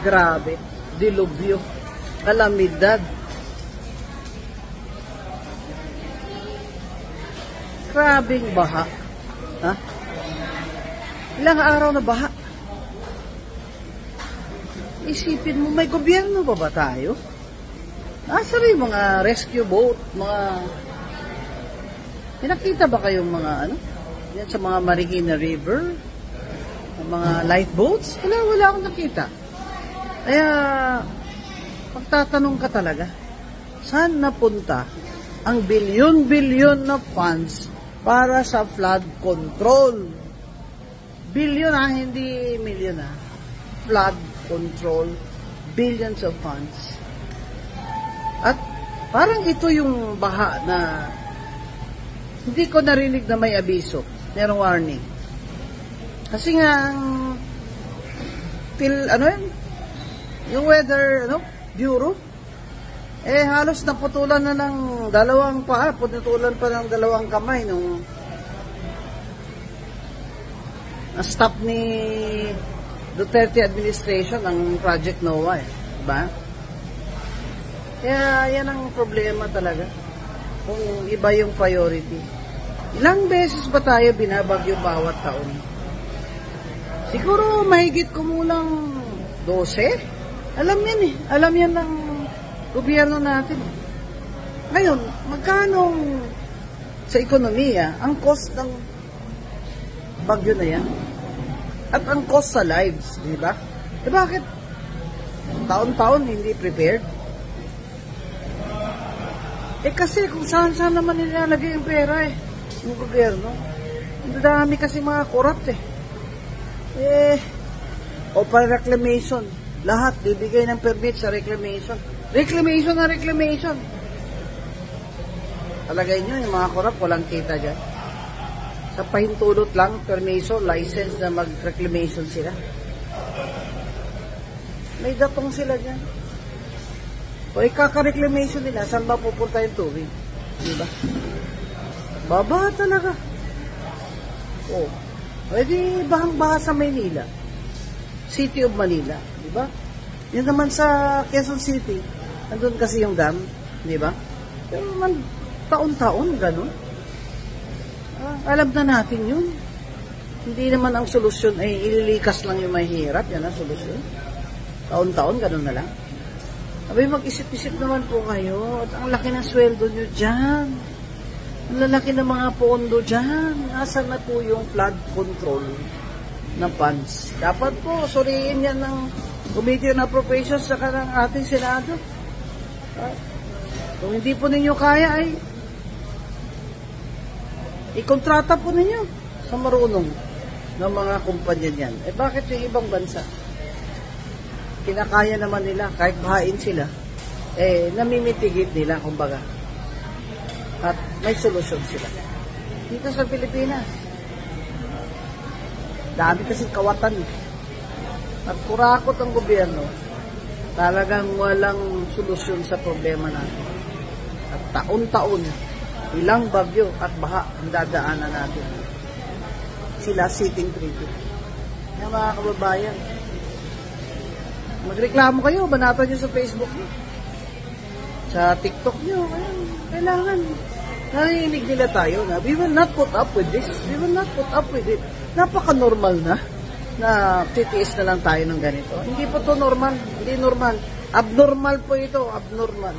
Grabe. Dilubyo. Kalamidad. Grabing baha. Ha? Ilang araw na baha. Isipin mo, may gobyerno ba tayo? Nasa rin mga rescue boat, Pinakita ba kayong mga yan sa mga Marikina River? Mga light boats? Wala akong nakita. Kaya, pagtatanong ka talaga, saan napunta ang bilyon-bilyon na funds para sa flood control? Bilyon hindi milyon Flood control, billions of funds. At parang ito yung baha na hindi ko narinig na may abiso, merong warning. Kasi nga, yung weather, bureau, halos naputulan na ng dalawang paa, putulan pa ng dalawang kamay nung na-stop ni Duterte administration ang Project NOAA, diba? Kaya yan ang problema talaga. Kung iba yung priority. Ilang beses ba tayo binabagyo bawat taon? Siguro mahigit kumulang 12? Alam yan Alam yan ng gobyerno natin. Ngayon, magkano sa ekonomiya ang cost ng bagyo na yan? At ang cost sa lives, di ba? Bakit? Taon-taon hindi prepared? Kasi kung saan naman nilalagay yung pera yung gobyerno. Ang dami kasi mga corrupt o para reclamation. Lahat, bibigay ng permit sa reclamation. Reclamation na reclamation. Talagay nyo, yung mga corrupt, walang kita dyan. Sa pahintulot lang, permission, license na mag-reclamation sila. May datong sila dyan. O ikaka-reclamation nila, saan ba pupunta yung tubig? Diba? Baba talaga. Pwede bahang-baha sa Maynila. City of Manila. Diba? Yun naman sa Quezon City, nandun kasi yung dam. Diba? Pero naman, taon-taon, ganun. Alam na natin yun. Hindi naman ang solusyon ay ililikas lang yung mahirap. Yan ang solusyon. Taon-taon, ganun na lang. Abay, mag-isip-isip naman po kayo. At ang laki ng sweldo nyo dyan. Ang lalaki ng mga pondo dyan. Asan na po yung flood control ng funds? Dapat po, suriin yan ng Committee on Appropriations sa ng ating Senado. Kung hindi po ninyo kaya ay ikontrata po ninyo sa marunong ng mga kumpanya niyan. Bakit yung ibang bansa? Kinakaya naman nila, kahit bahain sila, namimitigit nila, kumbaga. At may solusyon sila. Dito sa Pilipinas, dami kasi kawatan. At kurakot ang gobyerno, talagang walang solusyon sa problema natin. At taon-taon, ilang bagyo at baha ang dadaanan natin. Sila sitting pretty. Kaya mga kababayan, magreklamo kayo, banatan nyo sa Facebook nyo, sa TikTok nyo, kailangan. Narinig nila tayo na we will not put up with this. We will not put up with it. Napaka-normal na titiis na lang tayo ng ganito. Hindi po to normal. Hindi normal. Abnormal po ito. Abnormal.